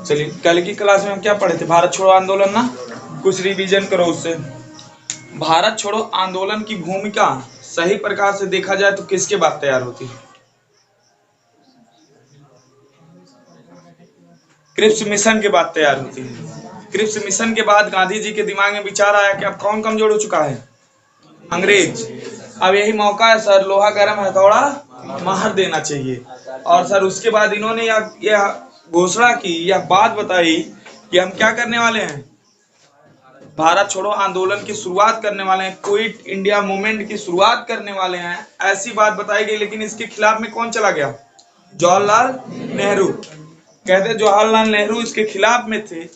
चलिए, कल की क्लास में हम क्या पढ़े थे? भारत छोड़ो आंदोलन ना, कुछ रिवीजन करो उससे। भारत छोड़ो आंदोलन की भूमिका सही प्रकार से देखा जाए तो किसके बाद तैयार होती है? क्रिप्स मिशन के बाद तैयार होती है। क्रिप्स मिशन के बाद गांधी जी के दिमाग में विचार आया कि अब कौन कमजोर हो चुका है? अंग्रेज। अब यही मौका है सर, लोहा गर्म है, थोड़ा मार देना चाहिए। और सर उसके बाद इन्होंने यह घोषणा की, यह बात बताई कि हम क्या करने वाले हैं, भारत छोड़ो आंदोलन की शुरुआत करने वाले हैं, क्विट इंडिया मूवमेंट की शुरुआत करने वाले हैं, ऐसी बात बताई गई। लेकिन इसके खिलाफ में कौन चला गया? जवाहरलाल नेहरू। कहते जवाहरलाल नेहरू इसके खिलाफ में थे।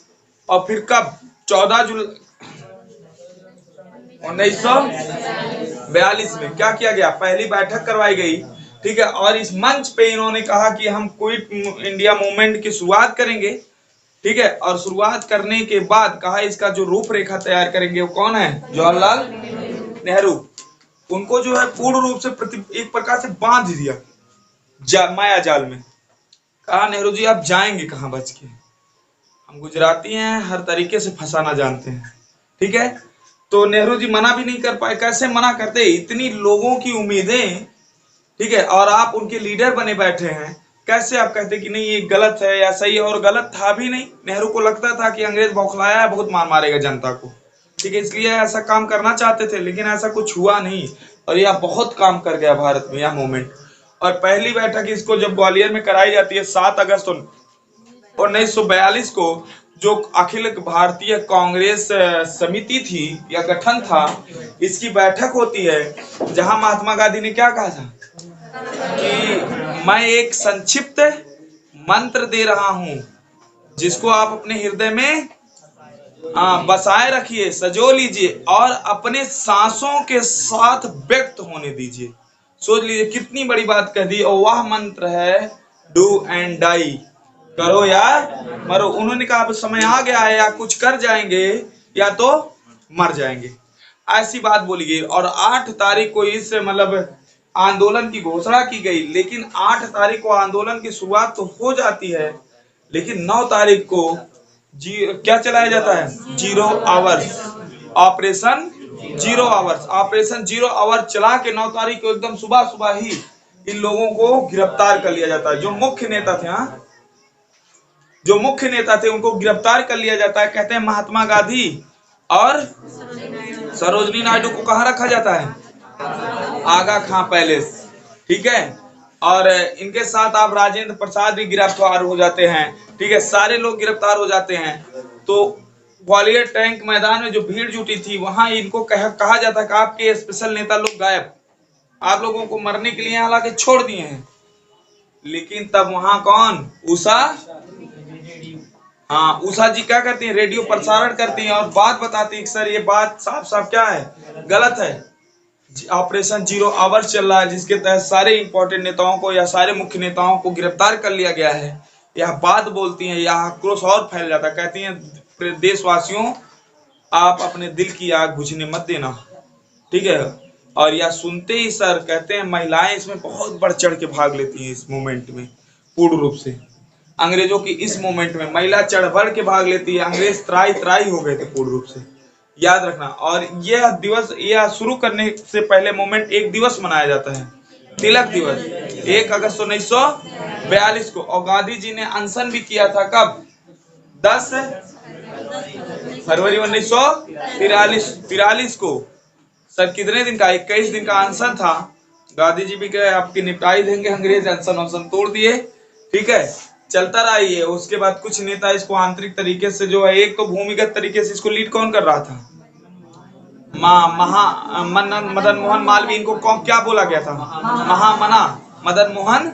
और फिर कब? 14 जुलाई 1942 में क्या किया गया? पहली बैठक करवाई गई, ठीक है। और इस मंच पे इन्होंने कहा कि हम क्विट इंडिया मूवमेंट की शुरुआत करेंगे, ठीक है। और शुरुआत करने के बाद कहा इसका जो रूपरेखा तैयार करेंगे वो कौन है? जवाहरलाल नेहरू। उनको जो है पूर्ण रूप से एक प्रकार से बांध दिया माया जाल में। कहा नेहरू जी आप जाएंगे कहां बच के, हम गुजराती हैं, हर तरीके से फंसाना जानते हैं, ठीक है। तो नेहरू जी मना भी नहीं कर पाए। कैसे मना करते? इतनी लोगों की उम्मीदें, ठीक है, और आप उनके लीडर बने बैठे हैं, कैसे आप कहते कि नहीं ये गलत है या सही है? और गलत था भी नहीं। नेहरू को लगता था कि अंग्रेज बौखलाया है, बहुत मार मारेगा जनता को, ठीक है, इसलिए ऐसा काम करना चाहते थे। लेकिन ऐसा कुछ हुआ नहीं और यह बहुत काम कर गया भारत में यह मूवमेंट। और पहली बैठक इसको जब ग्वालियर में कराई जाती है 7 अगस्त 1942 को, जो अखिल भारतीय कांग्रेस समिति थी या गठन था, इसकी बैठक होती है, जहां महात्मा गांधी ने क्या कहा था कि मैं एक संक्षिप्त मंत्र दे रहा हूं जिसको आप अपने हृदय में बसाए रखिए, सजो लीजिए और अपने सांसों के साथ व्यक्त होने दीजिए। सोच लीजिए कितनी बड़ी बात कह दी। और वह मंत्र है डू एंड डाई, करो या मरो। उन्होंने कहा अब समय आ गया है, या कुछ कर जाएंगे या तो मर जाएंगे, ऐसी बात बोली गई। और 8 तारीख को इस मतलब आंदोलन की घोषणा की गई। लेकिन 8 तारीख को आंदोलन की शुरुआत तो हो जाती है, लेकिन 9 तारीख को क्या चलाया जाता है? 0 hours, operation 0 hours. Operation 0 hour चला के 9 तारीख को एकदम सुबह सुबह ही इन लोगों को गिरफ्तार कर लिया जाता है। जो मुख्य नेता थे, जो मुख्य नेता थे उनको गिरफ्तार कर लिया जाता है। कहते हैं महात्मा गांधी और सरोजनी नायडू को कहां रखा जाता है? आगा खां पैलेस, ठीक है। और इनके साथ आप राजेंद्र प्रसाद भी गिरफ्तार हो जाते हैं, ठीक है, सारे लोग गिरफ्तार हो जाते हैं। तो ग्वालियर टैंक मैदान में जो भीड़ जुटी थी, वहां इनको कहा जाता है कि आपके स्पेशल नेता लोग गायब, आप लोगों को मरने के लिए हालांकि छोड़ दिए हैं। लेकिन तब वहां कौन? उषा, हाँ, उषा जी क्या करती हैं? रेडियो प्रसारण करती हैं और बात बताती है कि सर ये बात साफ साफ क्या है? गलत है। ऑपरेशन 0 आवर्स चल रहा है, जिसके तहत सारे इंपॉर्टेंट नेताओं को या सारे मुख्य नेताओं को गिरफ्तार कर लिया गया है। यह बात बोलती हैं, यह आक्रोश और फैल जाता है। कहती हैं देशवासियों आप अपने दिल की आग बुझने मत देना, ठीक है। और यह सुनते ही सर कहते हैं महिलाएं इसमें बहुत बढ़ चढ़ के भाग लेती हैं इस मूवमेंट में। पूर्ण रूप से अंग्रेजों की इस मूवमेंट में महिला चढ़ बढ़ के भाग लेती है। अंग्रेज त्राई त्राई हो गए थे पूर्ण रूप से, याद रखना। और यह दिवस, यह शुरू करने से पहले मूवमेंट एक दिवस मनाया जाता है, तिलक दिवस, 1 अगस्त 1942 को। और गांधी जी ने अनशन भी किया था कब? 10 फरवरी 1943 को। सर कितने दिन का? 21 दिन का अनशन था। गांधी जी भी कहे आपकी निपटाई देंगे, अंग्रेज अनशन तोड़ दिए, ठीक है, चलता रहा ये। उसके बाद कुछ नेता इसको आंतरिक तरीके से जो है, एक तो भूमिगत तरीके से इसको लीड कौन कर रहा था? मदन मोहन मालवीय। इनको कौन क्या बोला गया था? महामना मदन मोहन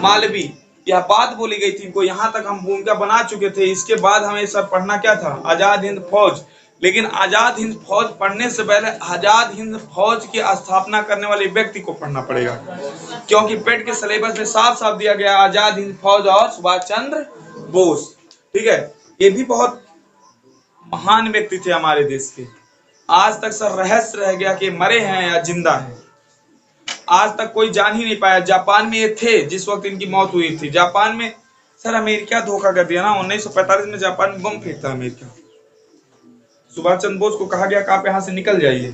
मालवीय। यह बात बोली गई थी इनको। यहाँ तक हम भूमिका बना चुके थे। इसके बाद हमें सब पढ़ना क्या था? आजाद हिंद फौज। लेकिन आजाद हिंद फौज पढ़ने से पहले आजाद हिंद फौज की स्थापना करने वाले व्यक्ति को पढ़ना पड़ेगा, क्योंकि पेट के सिलेबस में साफ साफ दिया गया आजाद हिंद फौज और सुभाष चंद्र बोस, ठीक है। ये भी बहुत महान व्यक्ति थे हमारे देश के। आज तक सर रहस्य रह गया कि मरे हैं या जिंदा हैं। आज तक कोई जान ही नहीं पाया। जापान में ये थे जिस वक्त इनकी मौत हुई थी। जापान में सर अमेरिका धोखा कर दिया ना। 1945 में जापान में बम फेंकता अमेरिका। सुभाष चंद्र बोस को कहा गया कि आप यहाँ से निकल जाइए।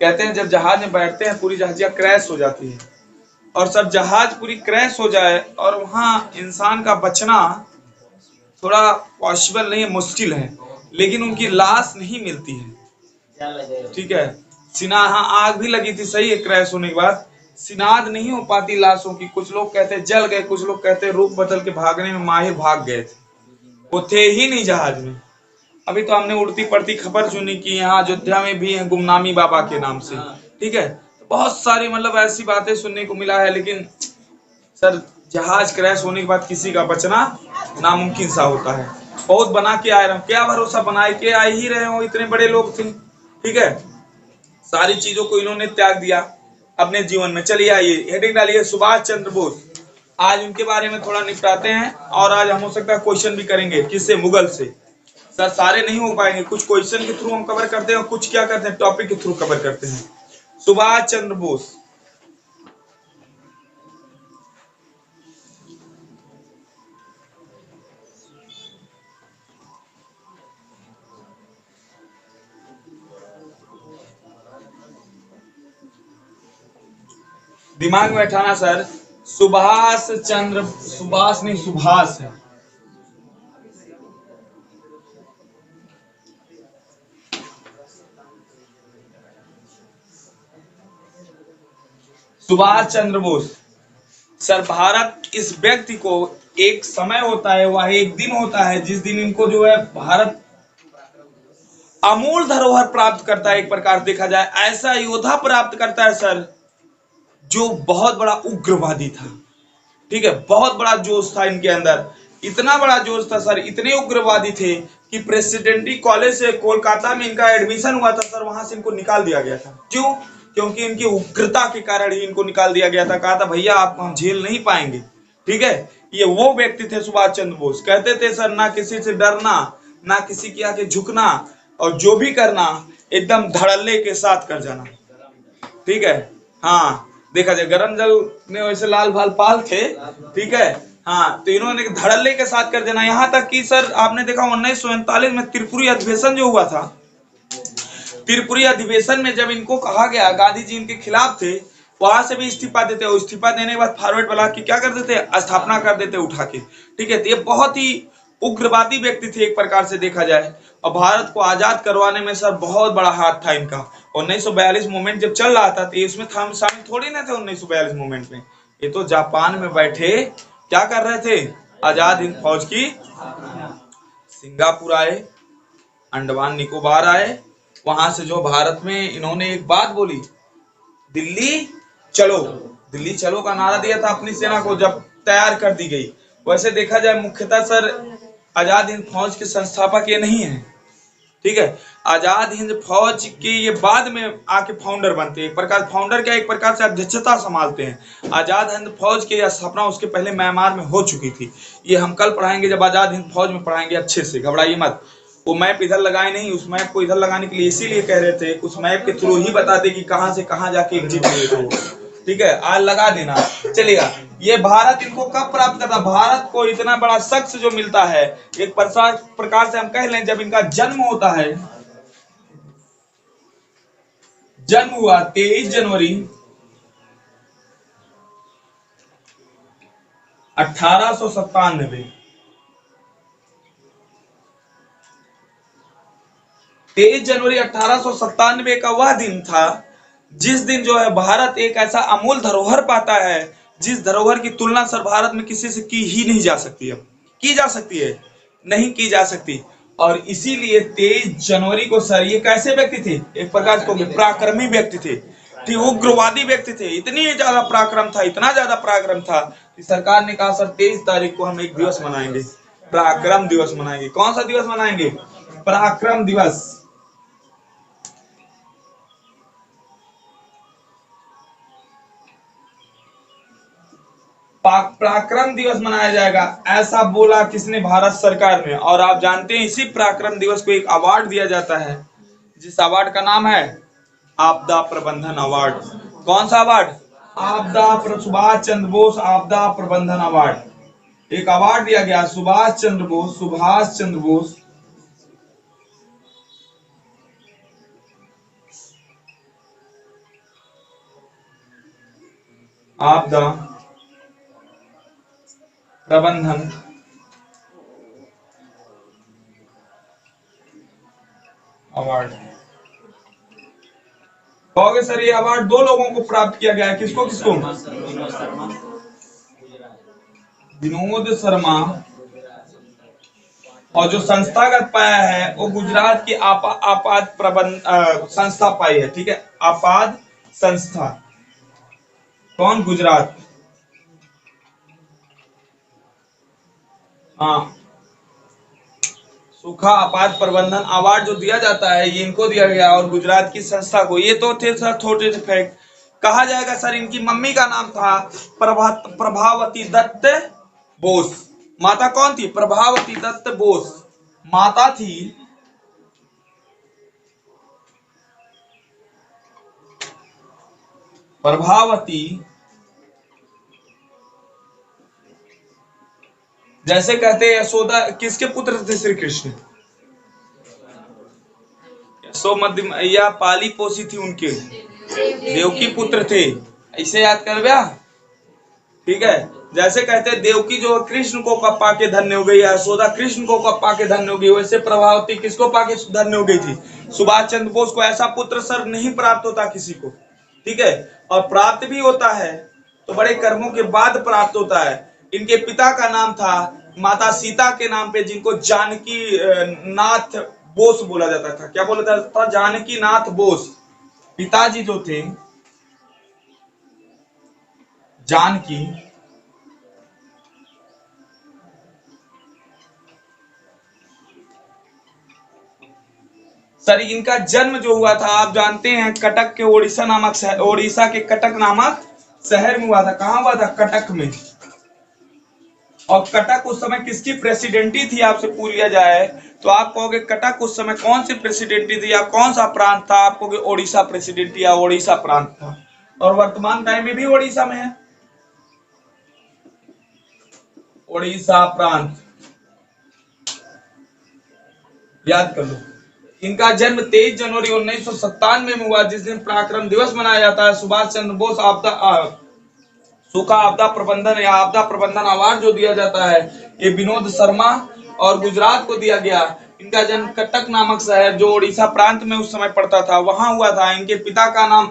कहते हैं जब जहाज में बैठते हैं पूरी जहाजिया क्रैश हो जाती है, और सब जहाज पूरी क्रैश हो जाए और वहां इंसान का बचना थोड़ा पॉसिबल नहीं है, मुश्किल है, लेकिन उनकी लाश नहीं मिलती है। ठीक है, हाँ आग भी लगी थी, सही है, क्रैश होने के बाद शिनाख्त नहीं हो पाती लाशों की। कुछ लोग कहते जल गए, कुछ लोग कहते रूप बदल के भागने में माहिर भाग गए थे, वो थे ही नहीं जहाज में। अभी तो हमने उड़ती पड़ती खबर सुनी कि यहाँ अयोध्या में भी है गुमनामी बाबा के नाम से। ठीक है, बहुत सारी मतलब ऐसी बातें सुनने को मिला है, लेकिन सर जहाज क्रैश होने के बाद किसी का बचना नामुमकिन सा होता है। बहुत बना के आए रहे, क्या भरोसा बनाए के आए ही रहे हो, इतने बड़े लोग थे। ठीक है, सारी चीजों को इन्होंने त्याग दिया अपने जीवन में। चलिए आइए हेडिंग डालिए सुभाष चंद्र बोस। आज उनके बारे में थोड़ा निपटाते हैं, और आज हम हो सकता है क्वेश्चन भी करेंगे। किससे? मुगल से। सर सारे नहीं हो पाएंगे, कुछ क्वेश्चन के थ्रू हम कवर करते हैं और कुछ क्या करते हैं टॉपिक के थ्रू कवर करते हैं। सुभाष चंद्र बोस दिमाग में बैठाना सर, सुभाष चंद्र, सुभाष नहीं सुभाष है। सुभाष चंद्र बोस। सर भारत इस व्यक्ति को एक समय होता है, वह एक दिन होता है जिस दिन इनको जो है भारत अमूल धरोहर प्राप्त करता है। एक प्रकार देखा जाए ऐसा योद्धा प्राप्त करता है सर, जो बहुत बड़ा उग्रवादी था। ठीक है, बहुत बड़ा जोश था इनके अंदर, इतना बड़ा जोश था सर, इतने उग्रवादी थे कि प्रेसिडेंसी कॉलेज से कोलकाता में इनका एडमिशन हुआ था सर, वहां से इनको निकाल दिया गया था। क्यों? क्योंकि इनकी उग्रता के कारण ही इनको निकाल दिया गया था। कहा था भैया आप हम झेल नहीं पाएंगे। ठीक है, ये वो व्यक्ति थे सुभाष चंद्र बोस। कहते थे सर ना किसी से डरना, ना किसी के आगे झुकना, और जो भी करना एकदम धड़ल्ले के साथ कर जाना। ठीक है, हाँ देखा जाए गरम जल में वैसे लाल भाल पाल थे। ठीक है, हाँ तो इन्होंने धड़ल्ले के साथ कर देना। यहाँ तक कि सर आपने देखा 1947 में त्रिपुरी अधिवेशन जो हुआ था, त्रिपुरी अधिवेशन में जब इनको कहा गया, गांधी जी इनके खिलाफ थे, वहां से भी इस्तीफा देते, और इस्तीफा देने के बाद फॉरवर्ड ब्लॉक की क्या कर देते, स्थापना कर देते उठा के। ठीक है, तो ये बहुत ही उग्रवादी व्यक्ति थे एक प्रकार से देखा जाए, और भारत को आजाद करवाने में सर बहुत बड़ा हाथ था इनका। 1942 मूवमेंट जब चल रहा था तो इसमें हम शामिल थोड़ी ना थे 1942 मूवमेंट में। ये तो जापान में बैठे क्या कर रहे थे, आजाद हिंद फौज की। सिंगापुर आए, अंडमान निकोबार आए, वहां से जो भारत में इन्होंने एक बात बोली, दिल्ली चलो, दिल्ली चलो का नारा दिया था अपनी सेना को जब तैयार कर दी गई। वैसे देखा जाए मुख्यतः सर आजाद हिंद फौज के संस्थापक ये नहीं है। ठीक है, आजाद हिंद फौज के ये बाद में आके फाउंडर बनते हैं। एक प्रकार फाउंडर क्या, एक प्रकार से अध्यक्षता संभालते हैं। आजाद हिंद फौज की स्थापना उसके पहले म्यांमार में हो चुकी थी। ये हम कल पढ़ाएंगे, जब आजाद हिंद फौज में पढ़ाएंगे, अच्छे से घबराइए मत। वो मैप इधर लगाए नहीं, उस मैप को इधर लगाने के लिए इसीलिए कह रहे थे, उस मैप के थ्रू ही बताते कि कहां से कहां जाके एग्जिट हुए थे। ठीक है, आज लगा देना चलेगा। ये भारत इनको कब प्राप्त करता, भारत को इतना बड़ा शख्स जो मिलता है, एक प्रकार से हम कह लें जब इनका जन्म होता है, जन्म हुआ 23 जनवरी 1897। 23 जनवरी 1897 का वह दिन था जिस दिन जो है भारत एक ऐसा अमूल धरोहर पाता है, जिस धरोहर की तुलना सर भारत में किसी से की ही नहीं जा सकती है। की जा सकती है? नहीं की जा सकती। और इसीलिए 23 जनवरी को सर ये कैसे व्यक्ति थे, एक प्रकार को पराक्रमी व्यक्ति थे, उग्रवादी व्यक्ति थे। इतनी ज्यादा पराक्रम था, इतना ज्यादा पराक्रम था कि सरकार ने कहा सर 23 तारीख को हम एक दिवस मनाएंगे, पराक्रम दिवस मनाएंगे। कौन सा दिवस मनाएंगे? पराक्रम दिवस। पराक्रम दिवस मनाया जाएगा, ऐसा बोला किसने? भारत सरकार ने। और आप जानते हैं इसी पराक्रम दिवस को एक अवार्ड दिया जाता है, जिस अवार्ड का नाम है आपदा प्रबंधन अवार्ड। कौन सा अवार्ड? सुभाष चंद्र बोस आपदा प्रबंधन अवार्ड। एक अवार्ड दिया गया सुभाष चंद्र बोस आपदा प्रबंधन अवार्ड। कहोगे सर ये अवार्ड दो लोगों को प्राप्त किया गया है, किसको किसको? विनोद शर्मा, और जो संस्थागत पाया है वो गुजरात की आपात प्रबंध संस्था पाई है। ठीक है, आपात संस्था। कौन? गुजरात। हाँ, सूखा आपात प्रबंधन अवार्ड जो दिया जाता है ये इनको दिया गया और गुजरात की संस्था को। ये तो थे सर छोटे से फैक्ट। कहा जाएगा सर इनकी मम्मी का नाम था प्रभावती दत्त बोस। माता कौन थी? प्रभावती दत्त बोस माता थी। प्रभावती, जैसे कहते हैं यशोदा, किसके पुत्र थे श्री कृष्ण? यशोमती मैया पाली पोसी थी उनके, देवकी पुत्र थे। ऐसे याद कर ब्या। ठीक है, जैसे कहते हैं देवकी जो कृष्ण को पा के धन्य हो गई, यशोदा कृष्ण को पा के धन्य हो गई, वैसे प्रभावती किसको पा के धन्य हो गई थी? सुभाष चंद्र बोस को। ऐसा पुत्र सर नहीं प्राप्त होता किसी को। ठीक है, और प्राप्त भी होता है तो बड़े कर्मों के बाद प्राप्त होता है। इनके पिता का नाम था माता सीता के नाम पे, जिनको जानकी नाथ बोस बोला जाता था। क्या बोला जाता था? जानकी नाथ बोस। पिताजी जो थे जानकी सर, इनका जन्म जो हुआ था आप जानते हैं कटक के ओडिशा के कटक नामक शहर में हुआ था। कहां हुआ था? कटक में। और कटक उस समय किसकी प्रेसिडेंटी थी आपसे पूछ लिया जाए तो आप कहोगे कटक उस समय कौन सी प्रेसिडेंटी थी या कौन सा प्रांत था? आप कहोगे ओडिशा प्रेसिडेंटी या ओडिशा प्रांत था। और वर्तमान टाइम में भी ओडिशा में है, ओडिशा प्रांत। याद कर लो। इनका जन्म 23 जनवरी 1997 में हुआ, जिस दिन पराक्रम दिवस मनाया जाता है। सुभाष चंद्र बोस सूखा आपदा प्रबंधन या आपदा प्रबंधन अवार्ड जो दिया जाता है ये विनोद शर्मा और गुजरात को दिया गया। इनका जन्म कटक नामक शहर जो उड़ीसा प्रांत में उस समय पड़ता था वहां हुआ था। इनके पिता का नाम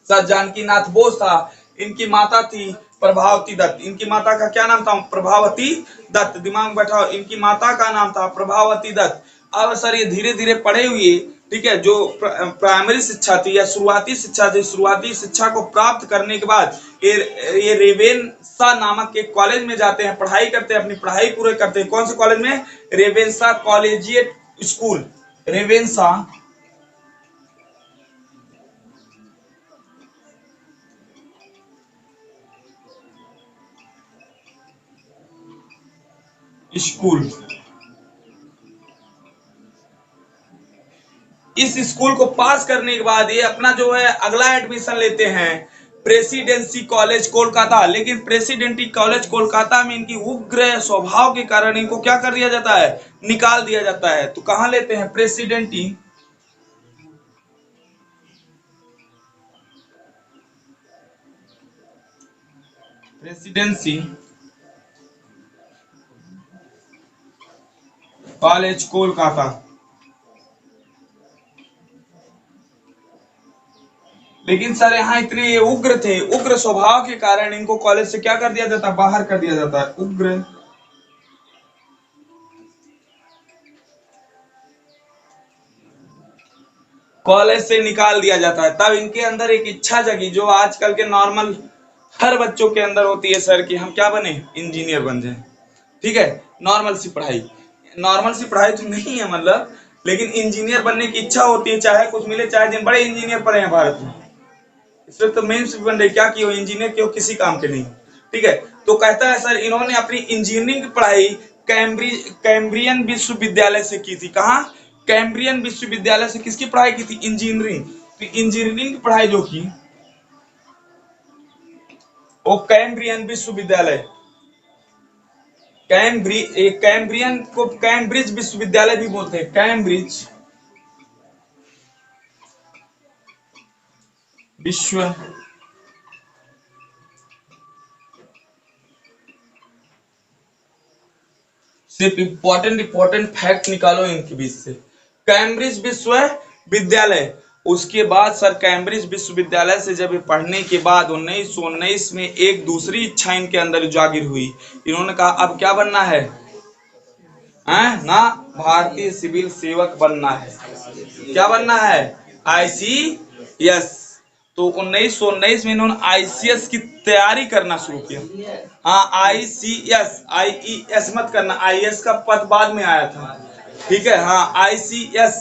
सर जानकी नाथ बोस था। इनकी माता थी प्रभावती दत्त। इनकी माता का क्या नाम था? प्रभावती दत्त। दिमाग में बैठाओ, इनकी माता का नाम था प्रभावती दत्त। अब सर ये धीरे धीरे पढ़े हुए, ठीक है, जो प्राइमरी शिक्षा थी या शुरुआती शिक्षा थी, शुरुआती शिक्षा को प्राप्त करने के बाद ये रेवेन्सा नामक एक कॉलेज में जाते हैं, पढ़ाई करते हैं, अपनी पढ़ाई पूरे करते हैं। कौन से कॉलेज में? Ravenshaw collegiate school, Ravenshaw school. इस स्कूल को पास करने के बाद ये अपना जो है अगला एडमिशन लेते हैं प्रेसिडेंसी कॉलेज कोलकाता। लेकिन प्रेसिडेंसी कॉलेज कोलकाता में इनकी उग्र स्वभाव के कारण इनको क्या कर दिया जाता है? निकाल दिया जाता है। तो कहां लेते हैं? Presidency college Kolkata. लेकिन सर यहाँ इतने उग्र थे, उग्र स्वभाव के कारण इनको कॉलेज से क्या कर दिया जाता है? बाहर कर दिया जाता है। उग्र कॉलेज से निकाल दिया जाता है। तब इनके अंदर एक इच्छा जगी जो आजकल के नॉर्मल हर बच्चों के अंदर होती है सर कि हम क्या बने? इंजीनियर बन जाए। ठीक है, नॉर्मल सी पढ़ाई, नॉर्मल सी पढ़ाई तो नहीं है मतलब, लेकिन इंजीनियर बनने की इच्छा होती है, चाहे कुछ मिले चाहे दिन। बड़े इंजीनियर पढ़े हैं भारत में, इसलिए तो मेंस भी बन रहे। क्या किए? इंजीनियर क्यों? किसी काम के नहीं। ठीक है, तो कहता है सर इन्होंने अपनी इंजीनियरिंग की पढ़ाई कैम्ब्रियन विश्वविद्यालय से की थी। कहा? कैम्ब्रियन विश्वविद्यालय से किसकी पढ़ाई की थी? इंजीनियरिंग। तो इंजीनियरिंग की पढ़ाई जो की वो कैम्ब्रियन विश्वविद्यालय कैम्ब्रियन को कैम्ब्रिज विश्वविद्यालय भी बोलते हैं, कैम्ब्रिज विश्व सिर्फ इंपॉर्टेंट फैक्ट निकालो इनके बीच से। कैम्ब्रिज विश्वविद्यालय, उसके बाद सर कैम्ब्रिज विश्वविद्यालय से जब पढ़ने के बाद 1919 में एक दूसरी इच्छा इनके अंदर उजागर हुई। इन्होंने कहा अब क्या बनना है, ना भारतीय सिविल सेवक बनना है। क्या बनना है, ICS। तो 1919 में इन्होंने ICS की तैयारी करना शुरू किया। हाँ ICS मत करना, IS का पद बाद में आया था, ठीक है। हाँ ICS।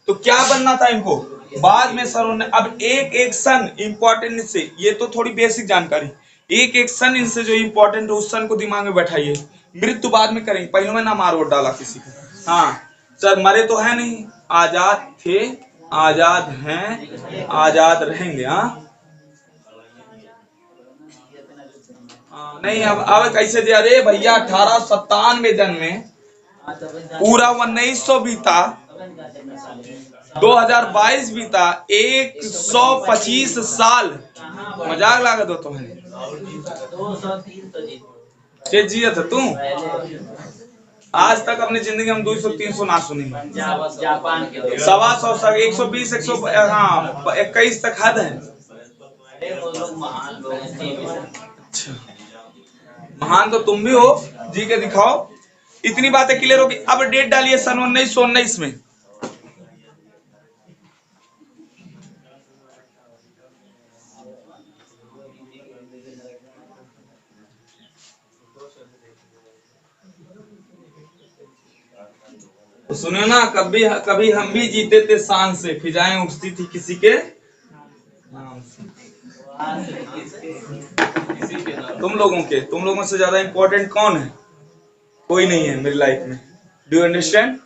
तो क्या बनना था इनको बाद में सर उन्होंने, अब एक सन इंपॉर्टेंट से, ये तो थोड़ी बेसिक जानकारी, एक सन इनसे जो इंपॉर्टेंट है उस सन को दिमाग में बैठाइए। मृत्यु बाद में करेंगे, पहले में ना मार वोट डाला किसी को। हाँ सर मरे तो है नहीं, आजाद थे, आजाद हैं, आजाद रहेंगे। हाँ नहीं अब कैसे दे, अरे भैया 1897 जन्मे, पूरा 1900 बीता, 2022 बीता, 125 साल, मजाक लागत हो तो है जिया था तू। आज तक अपनी जिंदगी हम 200-300 ना सुनी, 125 120 100 हाँ 21 तक हद है। अच्छा महान तो तुम भी हो, जी के दिखाओ। इतनी बातें क्लियर होगी। अब डेट डालिए सन 1919 में। तो सुनियो ना, कभी कभी हम भी जीते थे शान से, फिजाएं उठती थी किसी के नाम से। तुम लोगों से ज्यादा इंपॉर्टेंट कौन है, कोई नहीं है मेरी लाइफ में। Do you understand?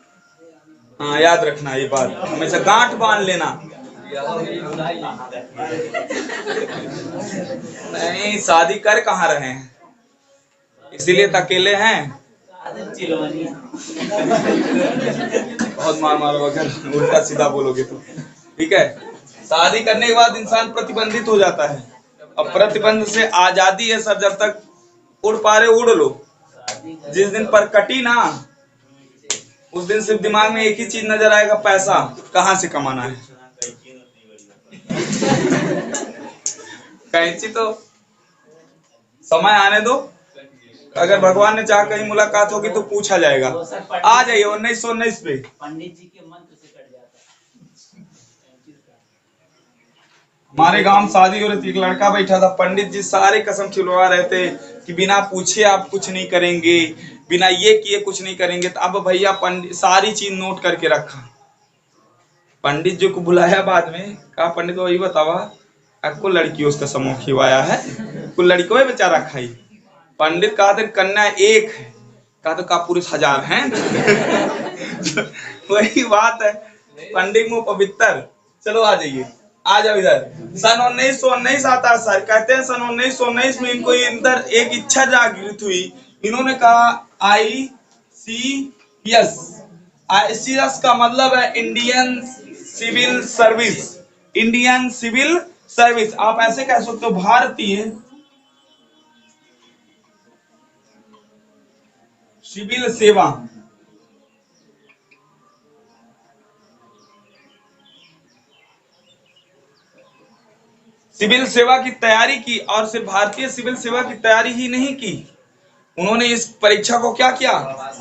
हाँ याद रखना ये बात, हमेशा गांठ बांध लेना। नहीं शादी कर कहाँ रहे हैं, इसीलिए तो अकेले हैं। बहुत मारो अगर उल्टा सीधा बोलोगे तो, ठीक है। शादी करने के बाद इंसान प्रतिबंधित हो जाता है। अब प्रतिबंध से आजादी है सर, जब तक उड़ पा रहे उड़ लो। जिस दिन पर कटी ना, उस दिन सिर्फ दिमाग में एक ही चीज नजर आएगा, पैसा कहाँ से कमाना है। कैंची तो समय आने दो, अगर भगवान ने चाहा कहीं मुलाकात होगी तो पूछा जाएगा। आ जाइए 1919 पे। पंडित जी के मंत्र से कट जाता है। हमारे गांव में शादी हो रही थी, एक लड़का बैठा था, पंडित जी सारे कसम खिलवा रहे थे कि बिना पूछे आप कुछ नहीं करेंगे, बिना ये किए कुछ नहीं करेंगे। तो अब भैया पंडित सारी चीज नोट करके रखा। पंडित जी को बुलाया बाद में, कहा पंडित वही बतावा आपको लड़कियों का समूह खिलवाया है, कुछ लड़कियों में बेचारा खाई। पंडित कहा था कन्या एक है, कहा तो का पूरे 1000 हैं। वही बात है, पंडित मुंह पवित्र। चलो आ जाइए, आ जाओ इधर। सन 1919 आता है सर, कहते हैं सन 1919 में इनको अंदर एक इच्छा जागृत हुई। इन्होंने कहा ICS। ICS का मतलब है Indian civil service. Indian civil service, आप ऐसे कह सकते हो भारतीय सिविल सेवा। सिविल सेवा की तैयारी की, और सिर्फ भारतीय सिविल सेवा की तैयारी ही नहीं की, उन्होंने इस परीक्षा को क्या किया,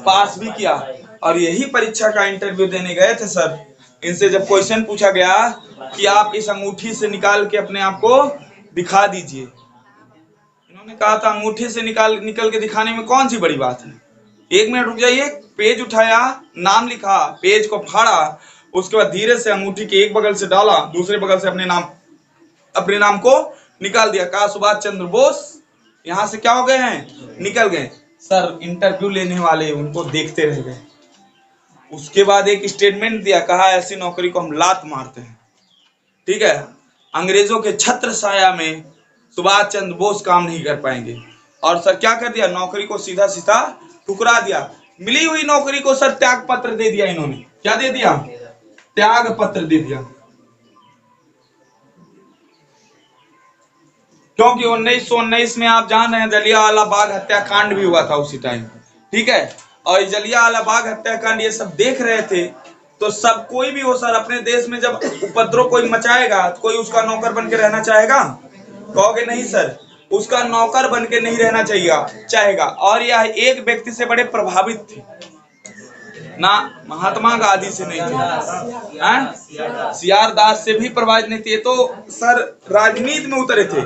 पास भी किया। और यही परीक्षा का इंटरव्यू देने गए थे सर। इनसे जब क्वेश्चन पूछा गया कि आप इस अंगूठी से निकाल के अपने आप को दिखा दीजिए, इन्होंने कहा था अंगूठी से निकल के दिखाने में कौन सी बड़ी बात है। 1 मिनट रुक जाइए। पेज उठाया, नाम लिखा, पेज को फाड़ा, उसके बाद धीरे से अंगूठी के एक बगल से डाला, दूसरे बगल से अपने नाम को निकाल दिया। कहा सुभाष चंद्र बोस यहां से क्या हो गए हैं, निकल गए। सर इंटरव्यू लेने वाले उनको देखते रह गए। उसके बाद एक स्टेटमेंट दिया, कहा ऐसी नौकरी को हम लात मारते हैं, ठीक है। अंग्रेजों के छत्र छाया में सुभाष चंद्र बोस काम नहीं कर पाएंगे। और सर क्या कर दिया, नौकरी को सीधा सीधा ठुकरा दिया। मिली हुई नौकरी को सर त्याग पत्र दे दिया इन्होंने। क्या दे दिया? त्याग पत्र दे दिया। क्योंकि 1919 में आप जान रहे हैं जलियांवाला बाग हत्याकांड भी हुआ था उसी टाइम, ठीक है। और जलियांवाला बाग हत्याकांड ये सब देख रहे थे, तो सब कोई भी हो सर अपने देश में जब उपद्रव कोई मचाएगा तो कोई उसका नौकर बन के रहना चाहेगा? कहोगे नहीं सर, उसका नौकर बन के नहीं रहना चाहिए चाहेगा। और यह एक व्यक्ति से बड़े प्रभावित थे ना, महात्मा गांधी से नहीं थे, सीआर दास से भी प्रभावित नहीं थे, तो सर राजनीति में उतरे थे।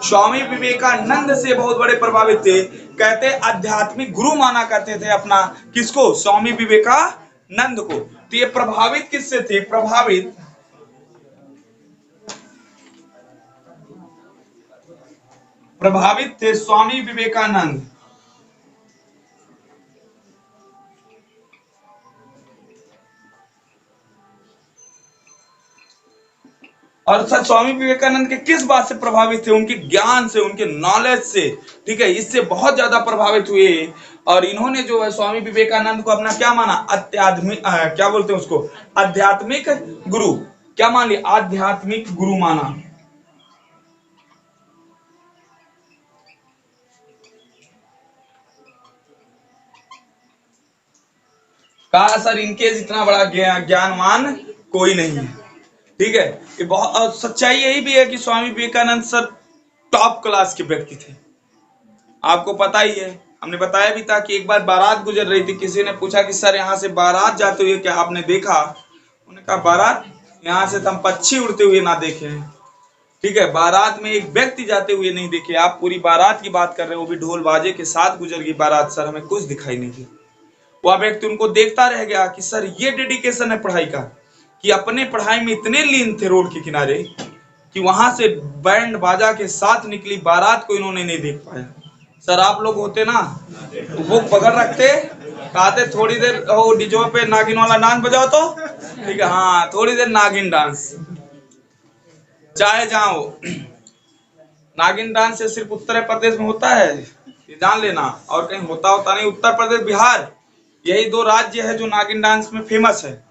स्वामी विवेकानंद से बहुत बड़े प्रभावित थे, कहते आध्यात्मिक गुरु माना करते थे अपना, किसको? स्वामी विवेकानंद को। तो ये प्रभावित किससे थे? प्रभावित थे स्वामी विवेकानंद। और सर स्वामी विवेकानंद के किस बात से प्रभावित थे? उनके ज्ञान से, उनके नॉलेज से, ठीक है, इससे बहुत ज्यादा प्रभावित हुए। और इन्होंने जो है स्वामी विवेकानंद को अपना क्या माना? आध्यात्मिक, क्या बोलते हैं उसको? आध्यात्मिक गुरु। क्या मान लिया? आध्यात्मिक गुरु माना। कहा सर इनके जितना बड़ा ज्ञानवान कोई नहीं है, ठीक है। ये बहुत सच्चाई यही भी है कि Swami Vivekananda sir top class के व्यक्ति थे। आपको पता ही है, हमने बताया भी था कि एक बार बारात गुजर रही थी, किसी ने पूछा कि सर यहाँ से बारात जाते हुए क्या आपने देखा? उन्होंने कहा बारात यहाँ से तो हम पक्षी उड़ते हुए ना देखे हैं, ठीक है, बारात में एक व्यक्ति जाते हुए नहीं देखे। आप पूरी बारात की बात कर रहे हैं, वो भी ढोल बाजे के साथ गुजर गई बारात, सर हमें कुछ दिखाई नहीं दिया। वह व्यक्ति उनको देखता रह गया कि सर ये डेडिकेशन है पढ़ाई का, कि अपने पढ़ाई में इतने लीन थे रोड के किनारे कि वहां से बैंड बाजा के साथ निकली बारात को इन्होंने नहीं देख पाया। सर आप लोग होते ना, वो पकड़ रखते, कहते थोड़ी देर वो डीजे पे नागिन वाला डांस बजाओ तो, ठीक है, हाँ थोड़ी देर नागिन डांस, चाहे जाओ। नागिन डांस से सिर्फ उत्तर प्रदेश में होता है, ये जान लेना, और कहीं होता नहीं। उत्तर प्रदेश, बिहार, यही दो राज्य है जो नागिन डांस में फेमस है।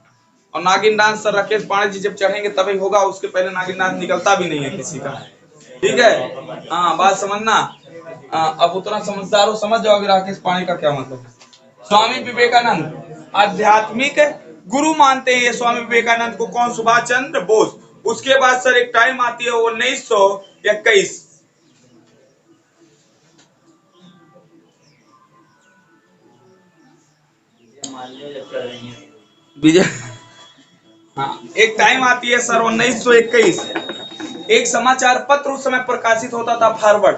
और नागिन डांस सर राकेश पांडे जी जब चढ़ेंगे तभी होगा, उसके पहले नागिन डांस निकलता भी नहीं है किसी का, ठीक है। हाँ बात समझना, अब उतना समझदार हो, समझ जाओगे राकेश पांडे का क्या मतलब। स्वामी विवेकानंद आध्यात्मिक गुरु मानते हैं स्वामी विवेकानंद को। कौन? सुभाष चंद्र बोस। उसके बाद सर एक टाइम आती है 1921, विजय, हाँ एक टाइम आती है सर 1921, एक समाचार पत्र उस समय प्रकाशित होता था, फॉरवर्ड,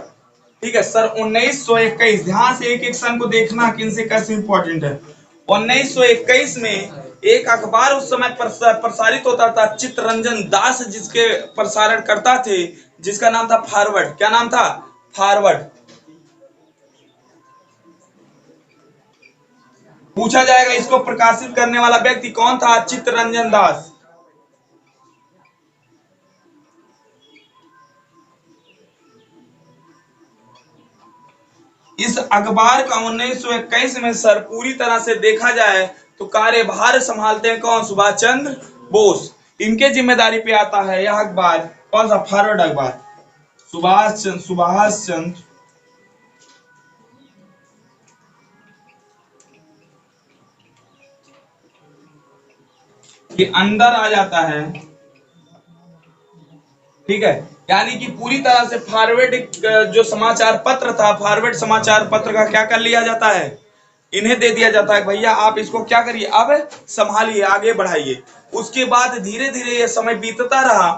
ठीक है सर 1921। ध्यान से एक एक सन को देखना कि इनसे कैसे इंपॉर्टेंट है। 1921 में एक अखबार उस समय प्रसारित होता था, चित्तरंजन दास जिसके प्रसारण करता थे, जिसका नाम था फॉरवर्ड। क्या नाम था? फॉरवर्ड। पूछा जाएगा इसको प्रकाशित करने वाला व्यक्ति कौन था? चित्तरंजन दास। इस अखबार का 1921 में सर पूरी तरह से देखा जाए तो कार्यभार संभालते हैं कौन? सुभाष चंद्र बोस। इनके जिम्मेदारी पे आता है यह अखबार। कौन सा? फॉरवर्ड अखबार। सुभाष चंद्र के अंदर आ जाता है, ठीक है। यानी कि पूरी तरह से फॉरवर्ड जो समाचार पत्र था, फॉरवर्ड समाचार पत्र का क्या कर लिया जाता है? इन्हें दे दिया जाता है, भैया आप इसको क्या करिए, अब संभालिए, आगे बढ़ाइए। उसके बाद धीरे धीरे ये समय बीतता रहा,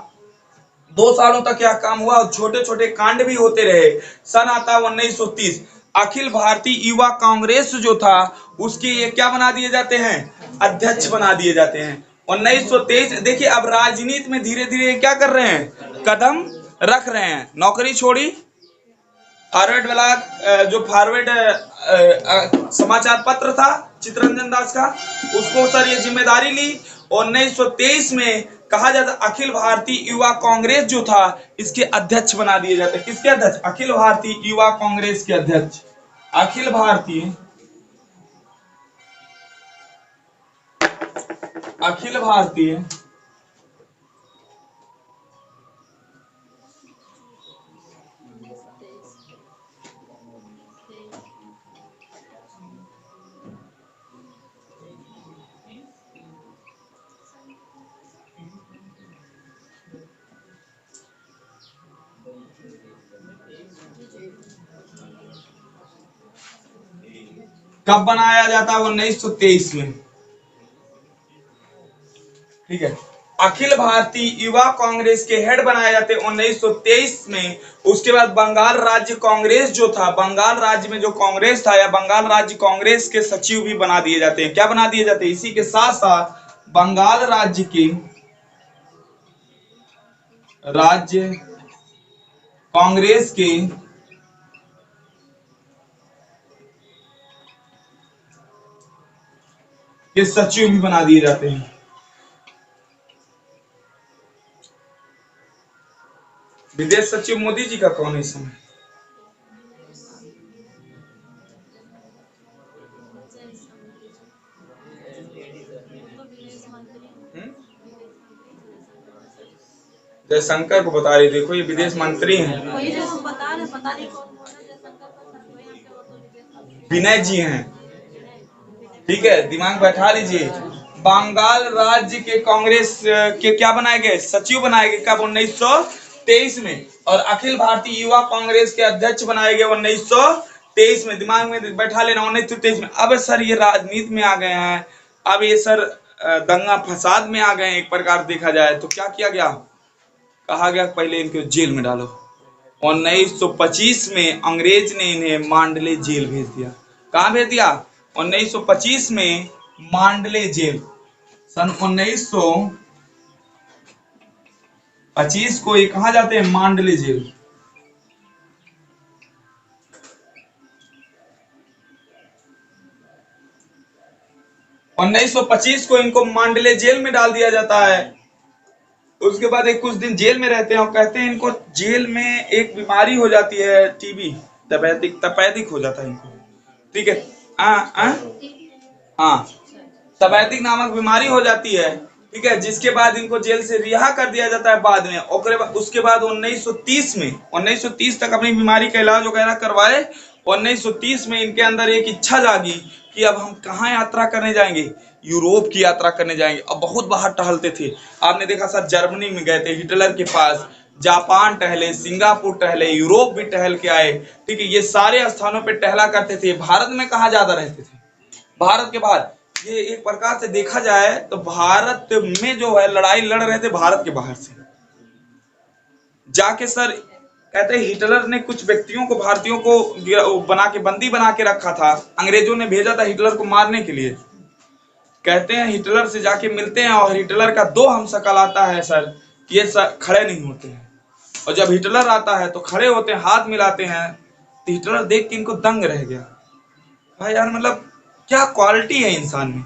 2 सालों तक यह काम हुआ और छोटे छोटे कांड भी होते रहे। सन आता 1930, अखिल भारतीय युवा कांग्रेस जो था उसके ये क्या बना दिए जाते हैं? अध्यक्ष बना दिए जाते हैं 1923। देखिए अब राजनीति में धीरे धीरे क्या कर रहे हैं? कदम रख रहे हैं। नौकरी छोड़ी, फॉरवर्ड वाला जो फॉरवर्ड समाचार पत्र था चित्तरंजन दास का, उसको सर ये जिम्मेदारी ली। 1923 में कहा जाता अखिल भारतीय युवा कांग्रेस जो था इसके अध्यक्ष बना दिए जाते। किसके अध्यक्ष? अखिल भारतीय युवा कांग्रेस के अध्यक्ष। अखिल भारतीय अखिल भारतीय कब बनाया जाता है? 1923 में। ठीक है, अखिल भारतीय युवा कांग्रेस के हेड बनाए जाते 1923 में। उसके बाद बंगाल राज्य कांग्रेस जो था, बंगाल राज्य में जो कांग्रेस था या बंगाल राज्य कांग्रेस के सचिव भी बना दिए जाते हैं। क्या बना दिए जाते हैं? इसी के साथ साथ बंगाल राज्य कांग्रेस के सचिव भी बना दिए जाते हैं। विदेश सचिव मोदी जी का कौन है इस समय? जयशंकर को बता रही, देखो ये विदेश मंत्री हैं, विनय जी हैं। ठीक है, दिमाग बैठा लीजिए। बंगाल राज्य के कांग्रेस के क्या बनाए गए? सचिव बनाए गए। कब? 1923 में। और अखिल भारतीय युवा कांग्रेस के अध्यक्ष बनाए गए 1923 में। दिमाग में बैठा लेना, 1923 में। अब सर ये राजनीति में आ गए हैं, अब ये सर दंगा फसाद में आ गए हैं। एक प्रकार देखा जाए तो क्या किया गया? कहा गया पहले इनको जेल में डालो। 1925 में अंग्रेज ने इन्हें मांडले जेल भेज दिया। कहां भेज दिया? 1925 में मांडले जेल। सन 1925 को ये कहा जाते हैं? मांडले जेल। उन्नीस सौ 25 को इनको मांडले जेल में डाल दिया जाता है। उसके बाद एक कुछ दिन जेल में रहते हैं और कहते हैं इनको जेल में एक बीमारी हो जाती है, टीबी, तपेदिक हो जाता है इनको। ठीक है, हाँ, तपेदिक नामक बीमारी हो जाती है। ठीक है, जिसके बाद इनको जेल से रिहा कर दिया जाता है बाद में। उसके बाद 1930 तक अपनी बीमारी का इलाज वगैरह करवाए। 1930 में इनके अंदर एक इच्छा जागी कि अब हम कहाँ यात्रा करने जाएंगे? यूरोप की यात्रा करने जाएंगे। अब बहुत बाहर टहलते थे। आपने देखा सर, जर्मनी में गए थे हिटलर के पास, जापान टहले, सिंगापुर टहले, यूरोप भी टहल के आए। ठीक है, ये सारे स्थानों पर टहला करते थे। भारत में कहाँ ज्यादा रहते थे? भारत के बाहर। ये एक प्रकार से देखा जाए तो भारत में जो है लड़ाई लड़ रहे थे भारत के बाहर से जाके। सर कहते हैं हिटलर ने कुछ व्यक्तियों को, भारतीयों को बना के बंदी बना के रखा था। अंग्रेजों ने भेजा था हिटलर को मारने के लिए। कहते हैं हिटलर से जाके मिलते हैं और हिटलर का दो हमशक्ल आता है सर, ये सर खड़े नहीं होते हैं। और जब हिटलर आता है तो खड़े होते हैं, हाथ मिलाते हैं। तो हिटलर देख के इनको दंग रह गया। भाई यार, मतलब क्या क्वालिटी है इंसान में।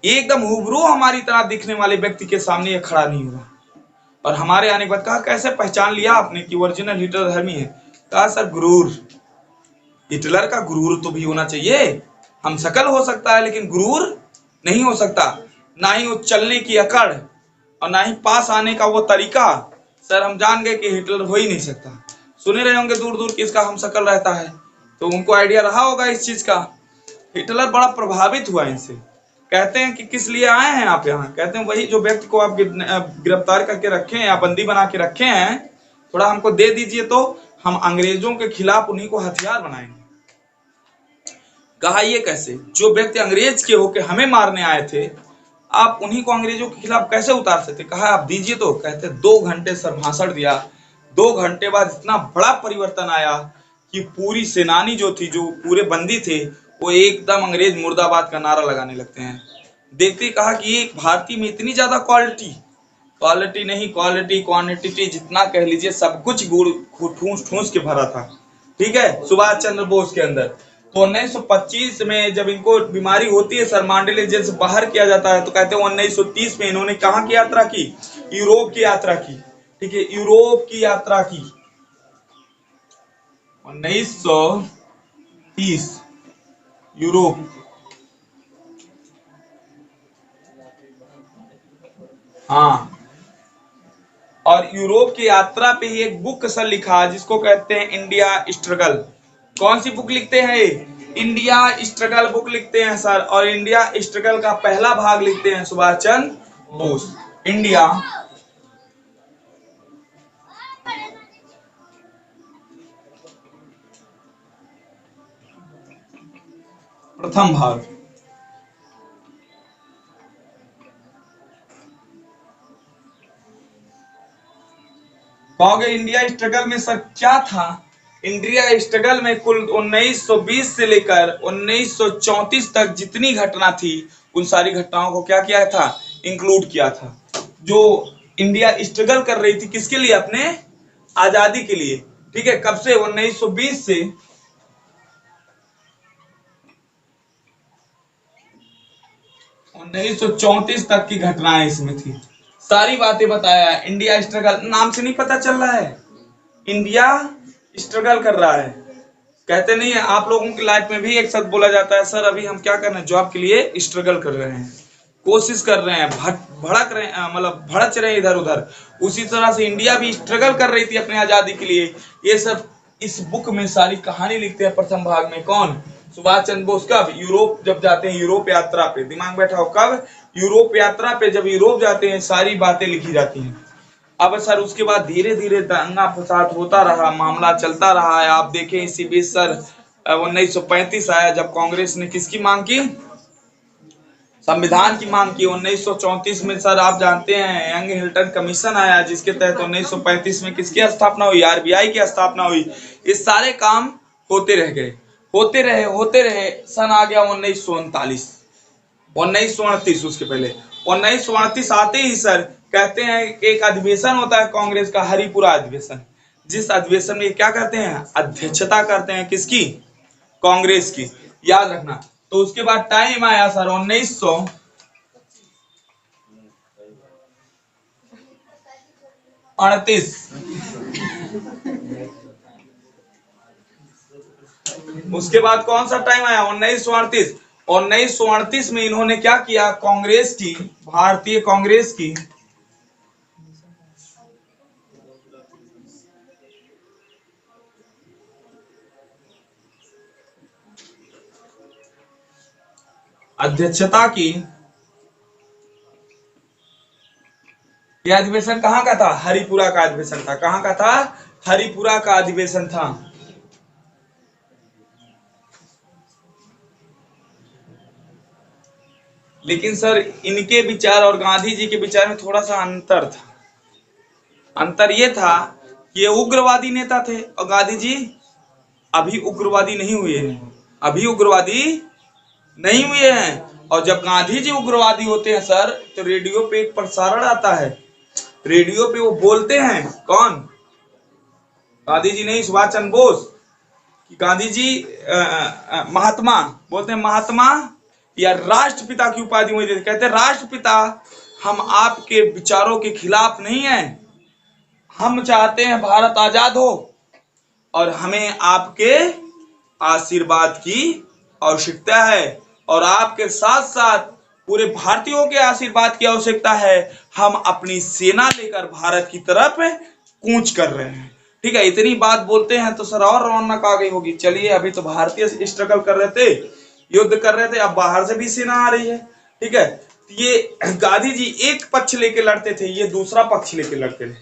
एकदम हुबरू हमारी तरह दिखने वाले व्यक्ति के सामने ये खड़ा नहीं हुआ। और हमारे आने के बाद कहा कैसे पहचान लिया आपने कि ओरिजिनल हिटलर धर्मी है? कहा सर गुरूर, हिटलर का गुरूर तो भी होना चाहिए। हम शकल हो सकता है लेकिन गुरूर नहीं हो सकता। ना ही वो चलने की अकड़ और ना ही पास आने का वो तरीका। सर हम जान गए कि हिटलर हो ही नहीं सकता। सुने रहे होंगे दूर दूर किसका हम शकल रहता है, तो उनको आइडिया रहा होगा इस चीज का। हिटलर बड़ा प्रभावित हुआ इनसे। कहते हैं कि किस लिए आए हैं आप यहाँ? कहते हैं वही जो व्यक्ति को आप गिरफ्तार करके रखे हैं या बंदी बना के रखे हैं, थोड़ा हमको दे दीजिए तो हम अंग्रेजों के खिलाफ उन्हीं को हथियार बनाएंगे। कहा ये कैसे? जो व्यक्ति अंग्रेज के होके हमें मारने आए थे, आप उन्हीं को अंग्रेजों के खिलाफ कैसे उतार सकते? कहा आप दीजिए तो। कहते 2 घंटे सर भाषण दिया। 2 घंटे बाद इतना बड़ा परिवर्तन आया कि पूरी सेनानी जो थी, जो पूरे बंदी थे, वो एकदम अंग्रेज मुर्दाबाद का नारा लगाने लगते हैं। देखते कहा कि एक भारतीय में इतनी ज्यादा क्वालिटी नहीं, क्वालिटी क्वांटिटी जितना कह लीजिए, सब कुछ गुड़ ठूस ठूस के भरा था। ठीक है, सुभाष चंद्र बोस के अंदर। तो 1925 में जब इनको बीमारी होती है सर, मांडले जेल से बाहर किया जाता है, तो कहते हैं 1930 में इन्होंने कहाँ की यात्रा की? यूरोप की यात्रा की। ठीक है, यूरोप की यात्रा की 1930 यूरोप। हाँ, और यूरोप की यात्रा पे ही एक बुक सर लिखा जिसको कहते हैं इंडिया स्ट्रगल। कौन सी बुक लिखते हैं ये? इंडिया स्ट्रगल बुक लिखते हैं सर। और इंडिया स्ट्रगल का पहला भाग लिखते हैं सुभाष चंद्र बोस। इंडिया प्रथम भाग। कहोगे इंडिया स्ट्रगल में सर क्या था? इंडिया स्ट्रगल में कुल 1920 से लेकर 1934 तक जितनी घटना थी उन सारी घटनाओं को क्या किया था? इंक्लूड किया था। जो इंडिया स्ट्रगल कर रही थी किसके लिए? अपने आजादी के लिए। ठीक है, कब से? 1920 से 1934 तक की घटनाएं इसमें थी। सारी बातें बताया। इंडिया स्ट्रगल नाम से नहीं पता चल रहा है? इंडिया स्ट्रगल कर रहा है। कहते नहीं है आप लोगों की लाइफ में भी एक साथ बोला जाता है सर अभी हम क्या कर रहे हैं? जॉब के लिए स्ट्रगल कर रहे हैं, कोशिश कर रहे हैं, भड़क रहे हैं, मतलब भड़क रहे हैं इधर उधर। उसी तरह से इंडिया भी स्ट्रगल कर रही थी अपनी आजादी के लिए। ये सब इस बुक में सारी कहानी लिखते हैं प्रथम भाग में। कौन? सुभाष चंद्र बोस। कब? यूरोप जब जाते हैं, यूरोप यात्रा पे। दिमाग बैठा हो, कब? यूरोप यात्रा पे जब यूरोप जाते हैं सारी बातें लिखी जाती हैं। अब सर उसके बाद धीरे धीरे दंगा फसाद होता रहा, मामला चलता रहा है। आप देखें इसी बीच सर 1935 आया जब कांग्रेस ने किसकी मांग की? संविधान की मांग की। 1934 में सर आप जानते हैं यंग हिल्टन कमीशन आया जिसके तहत 1935 में किसकी स्थापना हुई? आरबीआई की स्थापना हुई। ये सारे काम होते रह गए, होते रहे। सन आ गया 1939, 1938। उसके पहले 1938 आते ही सर कहते हैं एक अधिवेशन होता है कांग्रेस का, हरिपुरा अधिवेशन। जिस अधिवेशन में क्या करते हैं? अध्यक्षता करते हैं किसकी? कांग्रेस की। याद रखना। तो उसके बाद टाइम आया सर 1938। उसके बाद कौन सा टाइम आया? 1938। 1938 में इन्होंने क्या किया? कांग्रेस की, भारतीय कांग्रेस की अध्यक्षता की। यह अधिवेशन कहाँ का था? हरिपुरा का अधिवेशन था। कहाँ का था? हरिपुरा का अधिवेशन था। लेकिन सर इनके विचार और गांधी जी के विचार में थोड़ा सा अंतर था। अंतर ये था कि ये उग्रवादी नेता थे और गांधी जी अभी उग्रवादी नहीं हुए हैं, अभी उग्रवादी नहीं हुए हैं। और जब गांधी जी उग्रवादी होते हैं सर तो रेडियो पे एक प्रसारण आता है, रेडियो पे वो बोलते हैं। कौन? गांधी जी नहीं, सुभाष चंद्र बोस। गांधी जी महात्मा बोलते हैं, महात्मा या राष्ट्रपिता की उपाधि मुझे देते। कहते हैं राष्ट्रपिता हम आपके विचारों के खिलाफ नहीं हैं, हम चाहते हैं भारत आजाद हो और हमें आपके आशीर्वाद की आवश्यकता है और आपके साथ साथ पूरे भारतीयों के आशीर्वाद की आवश्यकता है। हम अपनी सेना लेकर भारत की तरफ कूच कर रहे हैं। ठीक है, इतनी बात बोलते हैं तो सर और रौनक आ गई होगी। चलिए अभी तो भारतीय स्ट्रगल कर रहे थे, युद्ध कर रहे थे, अब बाहर से भी सेना आ रही है। ठीक है, ये गांधी जी एक पक्ष लेके लड़ते थे, ये दूसरा पक्ष लेके लड़ते थे।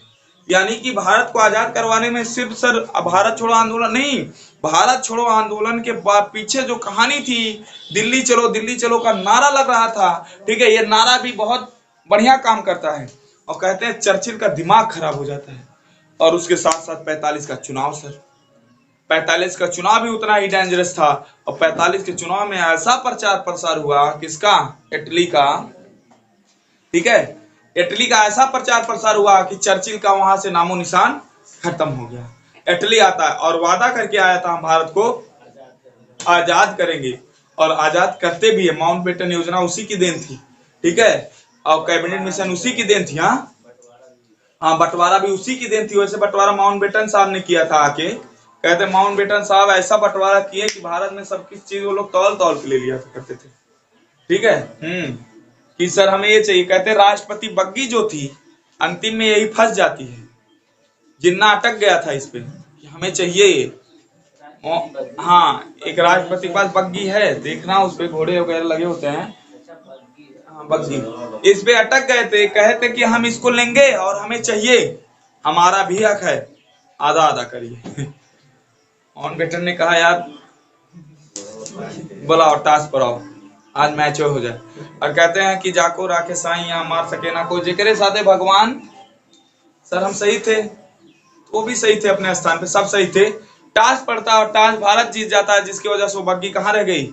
यानी कि भारत को आजाद करवाने में सिर्फ सर भारत छोड़ो आंदोलन नहीं, भारत छोड़ो आंदोलन के पीछे जो कहानी थी, दिल्ली चलो का नारा लग रहा था। ठीक है, ये नारा भी बहुत बढ़िया काम करता है। और कहते हैं चर्चिल का दिमाग खराब हो जाता है। और उसके साथ साथ 45 का चुनाव सर, 45 का चुनाव भी उतना ही डेंजरस था। और 45 के चुनाव में ऐसा प्रचार प्रसार हुआ किसका? इटली का। ठीक है, इटली का ऐसा प्रचार प्रसार हुआ कि चर्चिल का वहां से नामो निशान खत्म हो गया। इटली आता है और वादा करके आया था हम भारत को आजाद करेंगे और आजाद करते भी है। माउंटबेटन योजना उसी की देन थी। ठीक है, और कैबिनेट मिशन उसी की देन थी। हाँ, बंटवारा भी उसी की देन थी। वैसे बंटवारा माउंटबेटन साहब ने किया था आके। कहते माउंटबेटन साहब ऐसा बंटवारा किए कि भारत में सब किस चीज वो लोग तौल तौल के ले लिया करते थे। ठीक है। कि सर हमें ये चाहिए। कहते राष्ट्रपति बग्गी जो थी अंतिम में यही फंस जाती है, जिन्ना अटक गया था इस पे कि हमें चाहिए ये। हाँ, एक राष्ट्रपति के पास बग्गी है, देखना उस पे घोड़े वगैरह लगे होते हैं। हाँ, बग्गी इस पे अटक गए थे, कहते कि हम इसको लेंगे और हमें चाहिए, हमारा भी हक है, आधा आधा करिए। माउंटबेटन ने कहा यार बुलाओ टास्क पर आओ, आज मैच हो जाए। और कहते हैं कि जाको राखे साईं या मार सके ना को, जेकरे साथे भगवान। सर हम सही थे, वो भी सही थे अपने स्थान पे, सब सही थे। टास्क पड़ता और टास्क भारत जीत जाता है, जिसकी वजह से वो बग्गी कहाँ रह गई,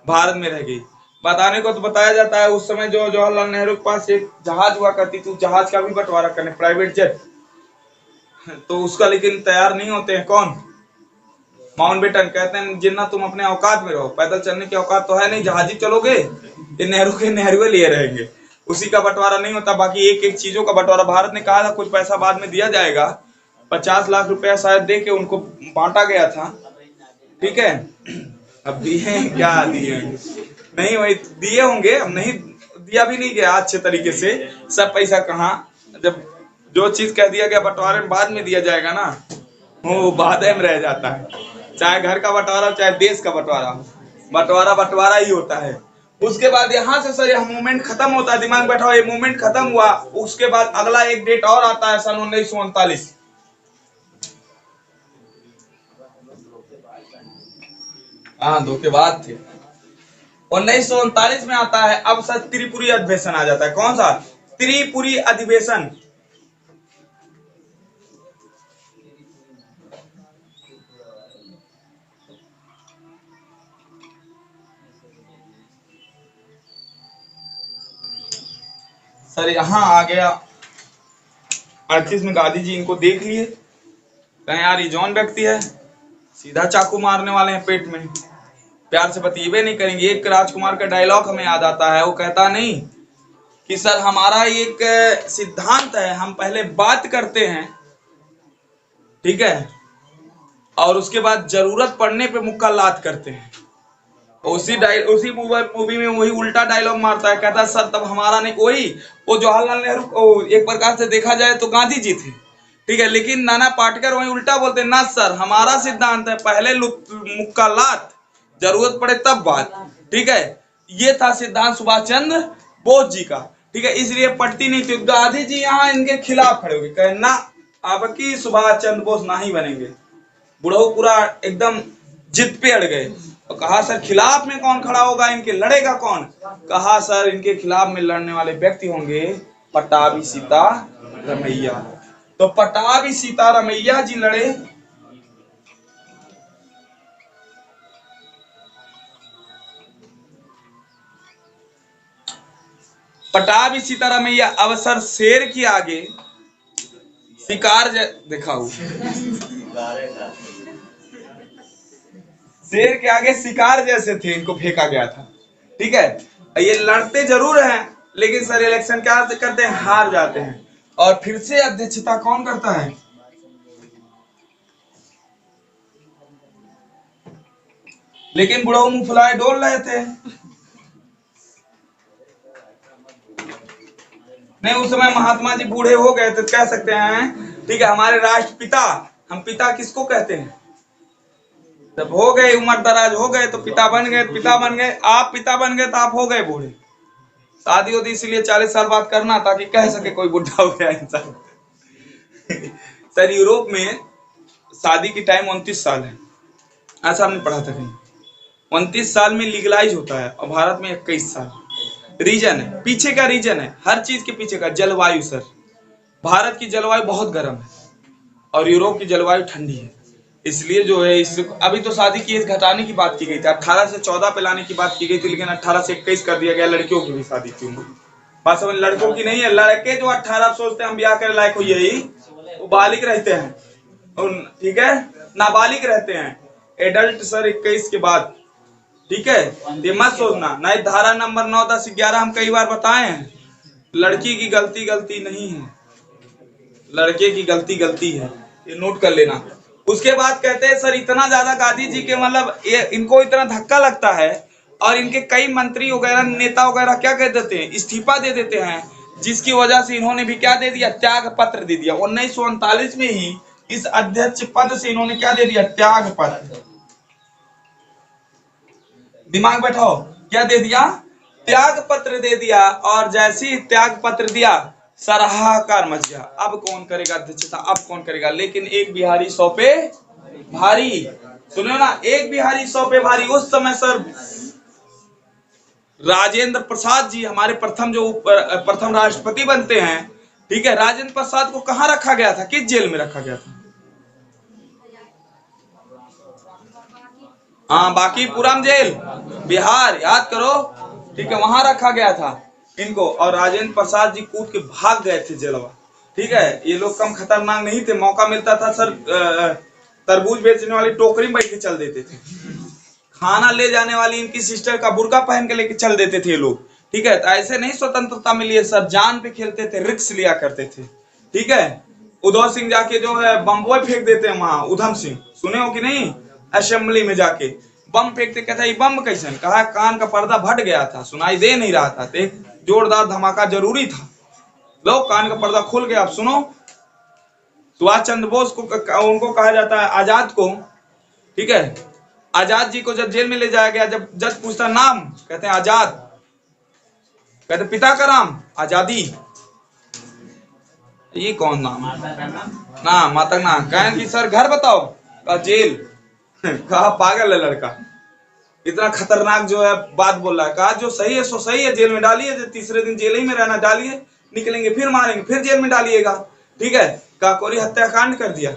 भारत में रह गई। बताने को तो बताया जाता है उस समय जो जवाहरलाल नेहरू के पास एक जहाज हुआ करती थी, जहाज का भी बंटवारा करने, प्राइवेट जेट, तो उसका लेकिन तैयार नहीं होते हैं। कौन, माउंटबेटन। कहते हैं जिन्ना तुम अपने औकात में रहो, पैदल चलने की औकात तो है नहीं, जहाजी चलोगे ये नेहरू के नेहरू लिए रहेंगे, उसी का बंटवारा नहीं होता। बाकी एक एक चीजों का बंटवारा, भारत ने कहा था कुछ पैसा बाद में दिया जाएगा, 50 लाख रुपया शायद दे के उनको बांटा गया था, ठीक है। अब दिए क्या दिए नहीं, वही दिए होंगे, अब नहीं दिया भी नहीं गया अच्छे तरीके से। सब पैसा कहाँ, जब जो चीज कह दिया गया बंटवारे में बाद में दिया जाएगा ना, वो बाद में रह जाता है। चाहे घर का बंटवारा चाहे देश का बंटवारा, बंटवारा बंटवारा ही होता है। उसके बाद यहाँ से सर यह मूवमेंट खत्म होता है, दिमाग बैठा हो, ये मूवमेंट खत्म हुआ। उसके बाद अगला एक डेट और आता है सन 1939। हाँ, धोखे बाद थे। 1939 में आता है, अब सर त्रिपुरी अधिवेशन आ जाता है। कौन सा, त्रिपुरी अधिवेशन। सर यहाँ आ गया 38 में, गांधी जी इनको देख लिए, कहें यार ये जौन व्यक्ति है, सीधा चाकू मारने वाले हैं पेट में, प्यार से बतीबे नहीं करेंगे। एक राजकुमार का डायलॉग हमें याद आता है, वो कहता नहीं कि सर हमारा एक सिद्धांत है, हम पहले बात करते हैं, ठीक है, और उसके बाद जरूरत पड़ने पे मुक्का लात करते हैं। उसी मूवी में वही उल्टा डायलॉग मारता है, कहता है सर तब हमारा नहीं, वही वो जवाहरलाल नेहरू एक प्रकार से देखा जाए तो गांधी जी थे, ठीक है, लेकिन नाना पाटेकर वही उल्टा बोलते ना सर हमारा सिद्धांत है पहले मुक्का लात, जरूरत पड़े तब बात, ठीक है। ये था सिद्धांत सुभाष चंद्र बोस जी का, ठीक है। इसलिए पटती नहीं थी। गांधी जी यहाँ इनके खिलाफ खड़े हो गए, कहे ना आपकी सुभाष चंद्र बोस ना ही बनेंगे। बुढ़ऊ पूरा एकदम जिद पे अड़ गए, तो कहा सर खिलाफ में कौन खड़ा होगा, इनके लड़ेगा कौन। कहा सर इनके खिलाफ में लड़ने वाले व्यक्ति होंगे पटाभी सीतारमैया। तो पटाभी सीतारमैया जी लड़े। पटाभी सीतारमैया। अब सर शेर की आगे शिकार दिखाऊ, शेर के आगे शिकार जैसे थे, इनको फेंका गया था, ठीक है। ये लड़ते जरूर हैं, लेकिन सर इलेक्शन क्या करते हैं, हार जाते हैं। और फिर से अध्यक्षता कौन करता है, लेकिन बुढ़ऊ मुंह फुलाए डोल रहे थे। नहीं, उस समय महात्मा जी बूढ़े हो गए तो कह सकते हैं, ठीक है, हमारे राष्ट्रपिता, हम पिता किसको कहते हैं, जब हो गए उम्र दराज हो गए तो पिता बन गए, पिता बन गए, आप पिता बन गए तो आप हो गए बूढ़े। शादी होती इसलिए 40 साल बाद करना, ताकि कह सके कोई बुढ़ा हो गया इंसान। सर यूरोप में शादी की टाइम 29 साल है, ऐसा हमने पढ़ा था कहीं। 29 साल में लीगलाइज होता है, और भारत में 21 साल। रीजन है, पीछे का रीजन है, हर चीज के पीछे का जलवायु। सर भारत की जलवायु बहुत गर्म है और यूरोप की जलवायु ठंडी है, इसलिए जो है इस अभी तो शादी की एज घटाने की बात की गई थी, 18 से 14 पे लाने की बात की गई थी, लेकिन 18 से 21 कर दिया गया। लड़कियों की भी शादी की उम्र, बात समझ, लड़कों की नहीं है। लड़के जो 18 सोचते हैं हम ब्याह करने लायक हो, यही वो बालिग रहते हैं, ठीक है, नाबालिग रहते हैं। एडल्ट सर 21 के बाद, ठीक है। ये मत सोचना, नहीं धारा नंबर 9, 10, 11 हम कई बार बताए हैं, लड़की की गलती गलती नहीं है, लड़के की गलती गलती है, ये नोट कर लेना। उसके बाद कहते हैं सर इतना ज्यादा गांधी जी के मतलब ये इनको इतना धक्का लगता है, और इनके कई मंत्री वगैरह नेता वगैरह क्या कह देते हैं, इस्तीफा दे देते हैं, जिसकी वजह से इन्होंने भी क्या दे दिया, त्याग पत्र दे दिया। 1939 में ही इस अध्यक्ष पद से इन्होंने क्या दे दिया, त्याग पत्र। दिमाग बैठाओ, क्या दे दिया, त्याग पत्र दे दिया। और जैसे ही त्याग पत्र दिया, सराहाकार मच गया। अब कौन करेगा अध्यक्षता, अब कौन करेगा। लेकिन एक बिहारी 100 पे भारी, सुनो ना, एक बिहारी 100 पे भारी। उस समय सर राजेंद्र प्रसाद जी हमारे प्रथम राष्ट्रपति बनते हैं, ठीक है। राजेंद्र प्रसाद को कहां रखा गया था, किस जेल में रखा गया था, हाँ, बांकीपुरम जेल, बिहार, याद करो, ठीक है, वहां रखा गया था इनको। और राजेंद्र प्रसाद जी कूद के भाग गए थे जेलवा, ठीक है। ये लोग कम खतरनाक नहीं थे, मौका मिलता था सर तरबूज बेचने वाली टोकरी में बैठ के चल देते थे, खाना ले जाने वाली इनकी सिस्टर का बुर्का पहन के लेके चल देते थे ये लोग, ठीक है। तो ऐसे नहीं स्वतंत्रता मिली है सर, जान पे खेलते थे, रिस्क लिया करते थे, ठीक है। उधम सिंह जाके जो है बम्बोई फेंक देते हैं वहां, उधम सिंह सुने हो कि नहीं, असेंबली में जाके बम फेंकते, कहता है बम कैसे, कहा कान का पर्दा फट गया था, सुनाई दे नहीं रहा था, तो एक जोरदार धमाका जरूरी था, लो कान का पर्दा खुल गया। आप सुनो, सुभाष चंद्र बोस को उनको कहा जाता है आजाद को, ठीक है। आजाद जी को जब जेल में ले जाया गया, जब जज पूछता नाम, कहते हैं आजाद, कहते पिता का नाम आजादी, ये कौन नाम, ना माता ना, कहें कि सर घर बताओ, कहा जेल, कहा पागल है लड़का, इतना खतरनाक जो है बात बोल रहा है। कहा जो सही है सो सही है, जेल में डालिए, तीसरे दिन जेल ही में रहना, डालिए, निकलेंगे फिर मारेंगे, फिर जेल में डालिएगा, ठीक है। कहा कोरी हत्याकांड कर दिया,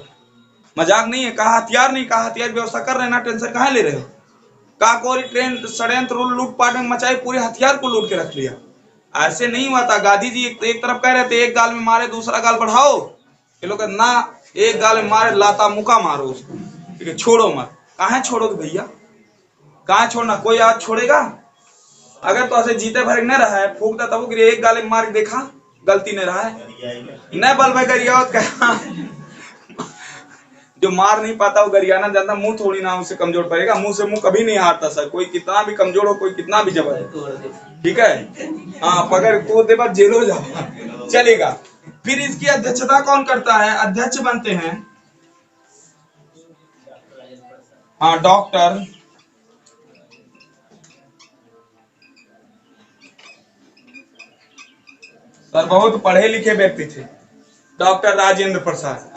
मजाक नहीं है, कहा हथियार नहीं, कहा हथियार व्यवस्था कर रहे हैं ना, टेंशन कहां ले रहे हो। कहा कोरी ट्रेन षड्यंत्र लूटपाट में मचाई, पूरे हथियार को लूट के रख लिया। ऐसे नहीं हुआ था। गांधी जी एक तरफ कह रहे थे एक गाल में मारे दूसरा गाल बढ़ाओ, ये लोग ना, एक गाल में मारे लाता मुका मारो उसको, ठीक है, छोड़ो मत। कहां छोड़ोगे भैया, कहां छोड़ना, कोई आज छोड़ेगा। अगर तो ऐसे जीते भर न रहा है, फूकता तब एक गाले मार के देखा, गलती नहीं रहा है, न बल भाई गरिया जो मार नहीं पाता वो गरियाना जानता, मुंह थोड़ी ना उसे कमजोर पड़ेगा, मुंह से मुंह कभी नहीं हारता सर, कोई कितना भी कमजोर हो, कोई कितना भी जबरदस्त, ठीक है, हाँ, पकड़ तो दे बाद जेल हो जाओ, चलेगा। फिर इसकी अध्यक्षता कौन करता है, अध्यक्ष बनते हैं हाँ डॉक्टर सर, बहुत पढ़े लिखे व्यक्ति थे, डॉक्टर राजेंद्र प्रसाद।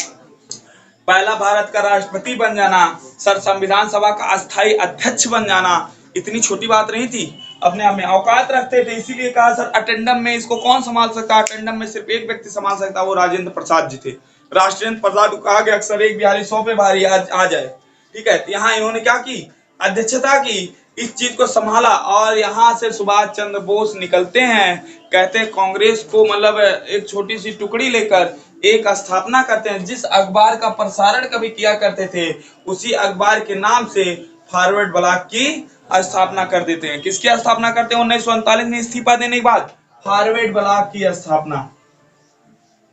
पहला भारत का राष्ट्रपति बन जाना सर, संविधान सभा का अस्थायी अध्यक्ष बन जाना इतनी छोटी बात नहीं थी, अपने आप में औकात रखते थे। इसीलिए कहा सर अटेंडम में इसको कौन संभाल सकता, अटेंडम में सिर्फ एक व्यक्ति संभाल सकता, वो राजेंद्र प्रसाद जी थे। राष्ट्रीय प्रसाद को कहा गया अक्सर एक बिहारी 100 पे भारी आ जाए, ठीक है। यहाँ इन्होंने क्या की, अध्यक्षता की, इस चीज को संभाला। और यहाँ से सुभाष चंद्र बोस निकलते हैं, कहते हैं कांग्रेस को मतलब एक छोटी सी टुकड़ी लेकर एक स्थापना करते हैं। जिस अखबार का प्रसारण कभी किया करते थे, उसी अखबार के नाम से फॉरवर्ड ब्लॉक की स्थापना कर देते हैं। किसकी स्थापना करते हैं, 1939 में इस्तीफा देने के बाद फॉरवर्ड ब्लॉक की स्थापना,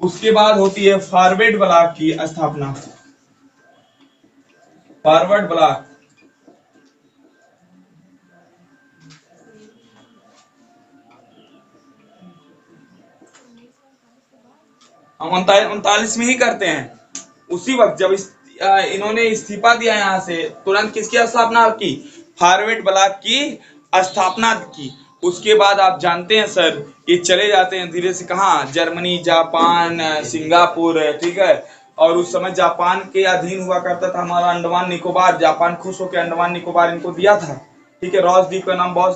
उसके बाद होती है फॉरवर्ड ब्लॉक की स्थापना, फॉरवर्ड ब्लॉक। हम 39 में ही करते हैं। उसी वक्त जब इन्होंने इस्तीफा दिया, यहाँ से तुरंत किसकी स्थापना की, फॉरवर्ड ब्लॉक की स्थापना की। उसके बाद आप जानते हैं सर, ये चले जाते हैं धीरे से कहाँ, जर्मनी, जापान, सिंगापुर, ठीक है। और उस समय जापान के अधीन हुआ करता था हमारा अंडमान निकोबार, जापान खुश होकर अंडमान निकोबार इनको दिया था, ठीक है। रॉस द्वीप का नाम बहुत